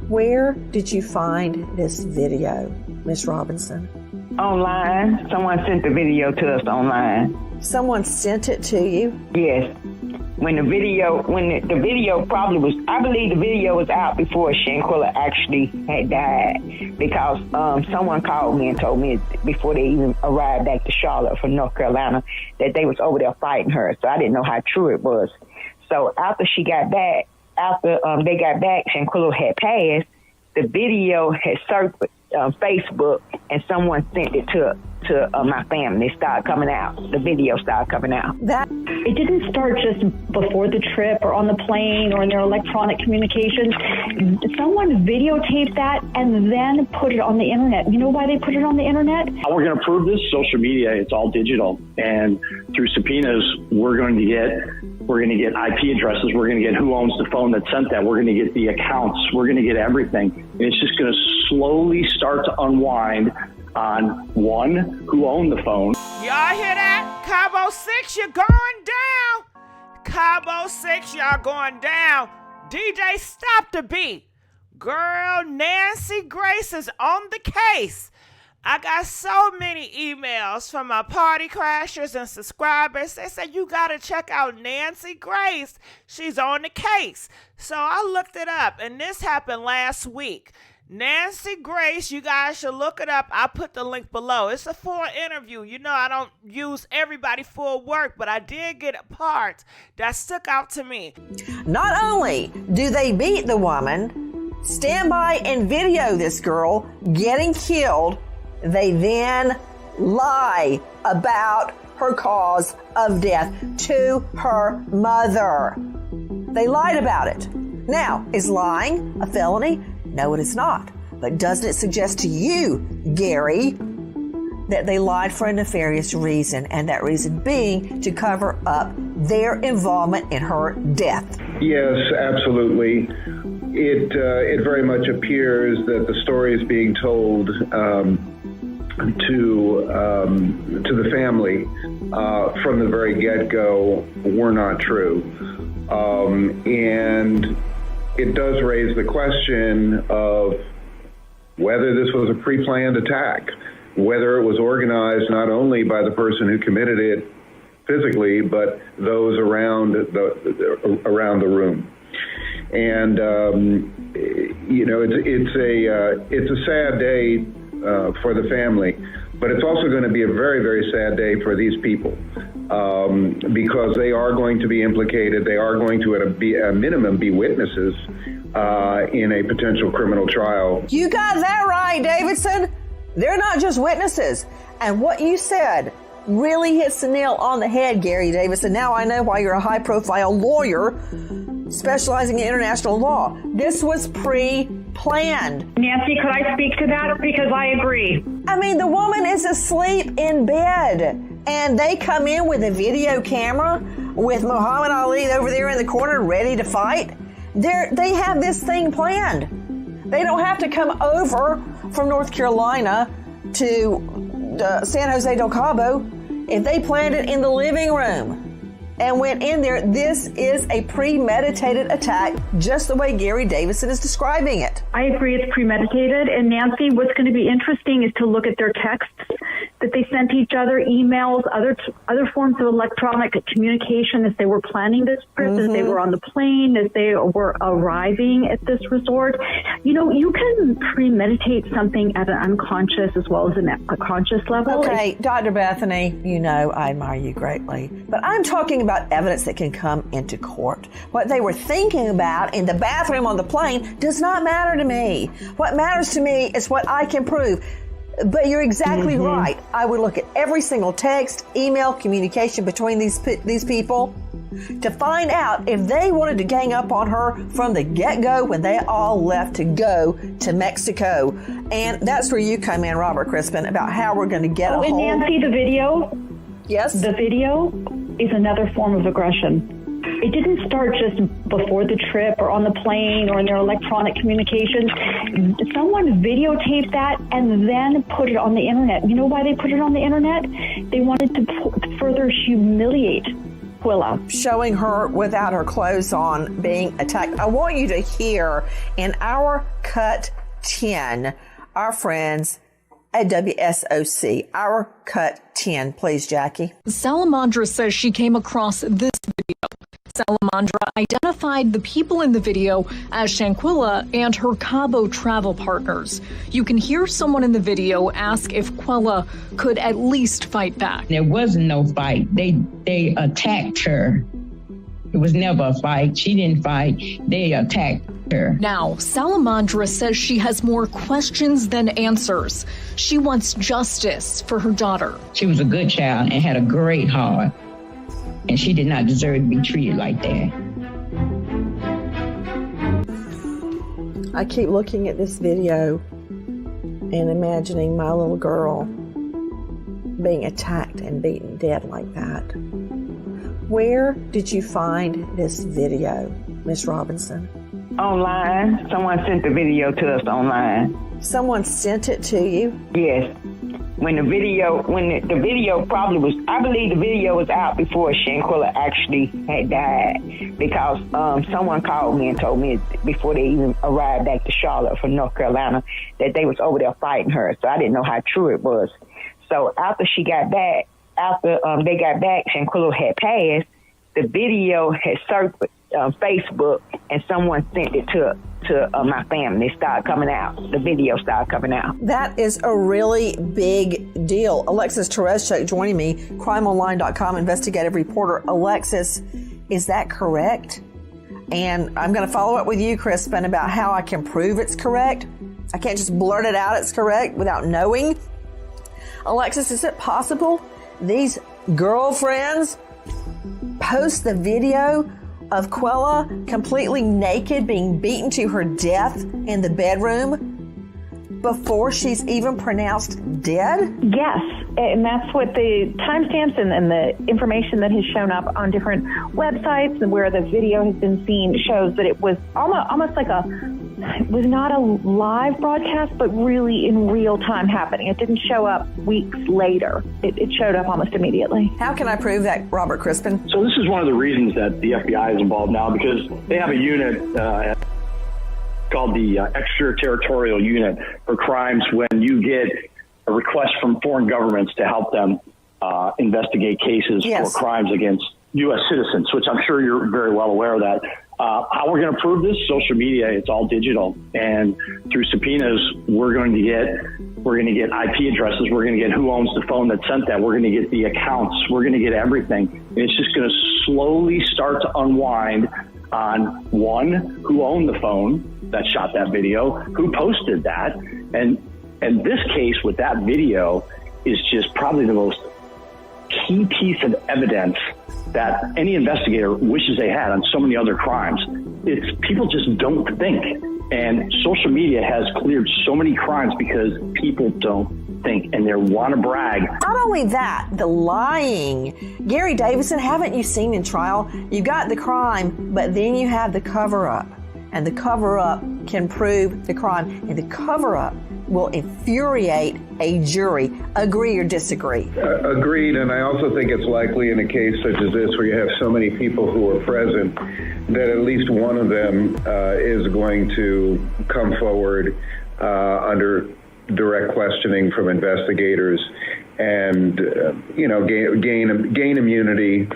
Where did you find this video, Miss Robinson? Online. Someone sent the video to us online. Someone sent it to you? Yes. When the video probably was, I believe the video was out before Shanquella actually had died, because someone called me and told me before they even arrived back to Charlotte from North Carolina that they was over there fighting her. So I didn't know how true it was. So after she got back, they got back, Shanquella had passed, the video had circled Facebook, and someone sent it to my family. It started coming out. The video started coming out. It didn't start just before the trip or on the plane or in their electronic communications. Someone videotaped that and then put it on the internet. You know why they put it on the internet? We're going to prove this. Social media, it's all digital. And through subpoenas, we're going to get IP addresses. We're going to get who owns the phone that sent that. We're going to get the accounts. We're going to get everything. And it's just going to slowly start to unwind on one, who owned the phone. Y'all hear that? Cabo 6, you're going down. Cabo 6, y'all going down. DJ, stop the beat. Girl, Nancy Grace is on the case. I got so many emails from my party crashers and subscribers. They said, you got to check out Nancy Grace. She's on the case. So I looked it up, and this happened last week. Nancy Grace, you guys should look it up. I put the link below. It's a full interview. You know, I don't use everybody for work, but I did get a part that stuck out to me. Not only do they beat the woman, stand by and video this girl getting killed, they then lie about her cause of death to her mother. They lied about it. Now, is lying a felony? No, it is not. But doesn't it suggest to you, Gary, that they lied for a nefarious reason, and that reason being to cover up their involvement in her death? Yes, absolutely. It very much appears that the stories being told to the family from the very get-go were not true. And it does raise the question of whether this was a pre-planned attack, whether it was organized not only by the person who committed it physically, but those around the room. And you know, it's a sad day for the family, but it's also going to be a very, very sad day for these people, because they are going to be implicated. They are going to, at a minimum, be witnesses in a potential criminal trial. You got that right, Davidson. They're not just witnesses. And what you said really hits the nail on the head, Gary Davidson. Now I know why you're a high-profile lawyer specializing in international law. This was pre-planned. Nancy, could I speak to that? Because I agree. I mean, the woman is asleep in bed, and they come in with a video camera with Muhammad Ali over there in the corner ready to fight. They have this thing planned. They don't have to come over from North Carolina to San Jose del Cabo. If they planned it in the living room and went in there, this is a premeditated attack, just the way Gary Davidson is describing it. I agree it's premeditated. And Nancy, what's going to be interesting is to look at their texts that they sent each other, emails, other forms of electronic communication as they were planning this trip, as they were on the plane, as they were arriving at this resort. You know, you can premeditate something at an unconscious as well as a conscious level. Okay, Dr. Bethany, you know I admire you greatly, but I'm talking about evidence that can come into court. What they were thinking about in the bathroom on the plane does not matter to me. What matters to me is what I can prove. But you're exactly right. I would look at every single text, email, communication between these people to find out if they wanted to gang up on her from the get-go when they all left to go to Mexico. And that's where you come in, Robert Crispin, about how we're going to get a hold. And Nancy, the video? Yes? The video is another form of aggression. It didn't start just before the trip or on the plane or in their electronic communications. Someone videotaped that and then put it on the internet. You know why they put it on the internet? They wanted to further humiliate Shanquella. Showing her without her clothes on being attacked. I want you to hear in our Cut 10, our friends at WSOC, our Cut 10. Please, Jackie. Salamandra says she came across this video. Salamandra identified the people in the video as Shanquella and her Cabo travel partners. You can hear someone in the video ask if Quella could at least fight back. There was no fight. They attacked her. It was never a fight. She didn't fight. They attacked her. Now, Salamandra says she has more questions than answers. She wants justice for her daughter. She was a good child and had a great heart. And she did not deserve to be treated like that. I keep looking at this video and imagining my little girl being attacked and beaten dead like that. Where did you find this video, Miss Robinson? Online. Someone sent the video to us online. Someone sent it to you? Yes. When the video probably was, I believe the video was out before Shanquella actually had died, because someone called me and told me before they even arrived back to Charlotte from North Carolina that they was over there fighting her. So I didn't know how true it was. So after she got back, they got back, Shanquella had passed. The video had surfaced on Facebook, and someone sent it to my family. It started coming out. The video started coming out. That is a really big deal. Alexis Tereszcuk joining me, crimeonline.com investigative reporter. Alexis, is that correct? And I'm going to follow up with you, Crispin, about how I can prove it's correct. I can't just blurt it out it's correct without knowing. Alexis, is it possible these girlfriends post the video of Quella completely naked being beaten to her death in the bedroom before she's even pronounced dead? Yes, and that's what the timestamps and the information that has shown up on different websites and where the video has been seen shows that it was almost like it was not a live broadcast, but really in real time happening. It didn't show up weeks later. It showed up almost immediately. How can I prove that, Robert Crispin? So this is one of the reasons that the FBI is involved now, because they have a unit called the extraterritorial unit for crimes when you get a request from foreign governments to help them investigate cases for crimes against U.S. citizens, which I'm sure you're very well aware of that. How we're going to prove this? Social media, it's all digital. And through subpoenas, we're going to get IP addresses. We're going to get who owns the phone that sent that. We're going to get the accounts. We're going to get everything. And it's just going to slowly start to unwind on, one, who owned the phone that shot that video, who posted that. And this case with that video is just probably the most key piece of evidence that any investigator wishes they had on so many other crimes. It's people just don't think. And social media has cleared so many crimes because people don't think and they want to brag. Not only that, the lying. Gary Davison, haven't you seen in trial? You got the crime, but then you have the cover-up. And the cover-up can prove the crime. And the cover-up will infuriate a jury. Agree or disagree? Agreed, and I also think it's likely in a case such as this where you have so many people who are present that at least one of them is going to come forward under direct questioning from investigators and gain immunity.